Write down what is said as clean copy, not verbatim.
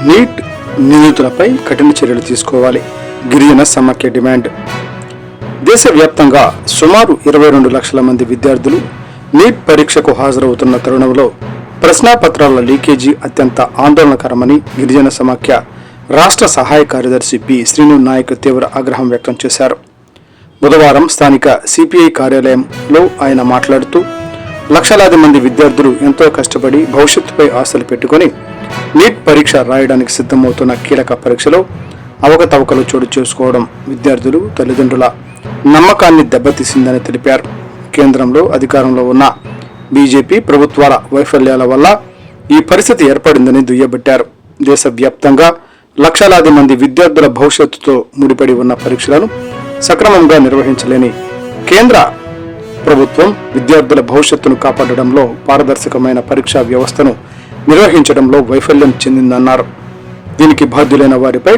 Neat నిందితులపై కఠిన చర్యలు తీసుకోవాలి. గిరిజన సమాఖ్య డిమాండ్. దేశవ్యాప్తంగా సుమారు 22 లక్షల మంది విద్యార్థులు నీట్ పరీక్షకు హాజరవుతున్న తరుణంలో ప్రశ్నాపత్రాల లీకేజీ అత్యంత ఆందోళనకరమని గిరిజన సమాఖ్య రాష్ట్ర సహాయ కార్యదర్శి పి శ్రీను నాయక్ తీవ్ర ఆగ్రహం వ్యక్తం చేశారు. బుధవారం స్థానిక సిపిఐ కార్యాలయంలో ఆయన మాట్లాడుతూ, లక్షలాది మంది విద్యార్థులు ఎంతో కష్టపడి భవిష్యత్తుపై ఆశలు పెట్టుకుని నీట్ పరీక్ష రాయడానికి సిద్ధమవుతున్న కీలక పరీక్షలో అవకతవకలు చోటు చేసుకోవడం విద్యార్థులు, తల్లిదండ్రుల నమ్మకాన్ని దెబ్బతీసిందని తెలిపారు. కేంద్రంలో అధికారంలో ఉన్న బీజేపీ ప్రభుత్వాల వైఫల్యాల వల్ల ఈ పరిస్థితి ఏర్పడిందని దుయ్యబట్టారు. దేశవ్యాప్తంగా లక్షలాది మంది విద్యార్థుల భవిష్యత్తుతో ముడిపడి ఉన్న పరీక్షలను సక్రమంగా నిర్వహించలేని కేంద్ర ప్రభుత్వం విద్యార్థుల భవిష్యత్తును కాపాడడంలో, పారదర్శకమైన పరీక్షా వ్యవస్థను నిర్వహించడంలో వైఫల్యం చెందిందన్నారు. దీనికి బాధ్యులైన వారిపై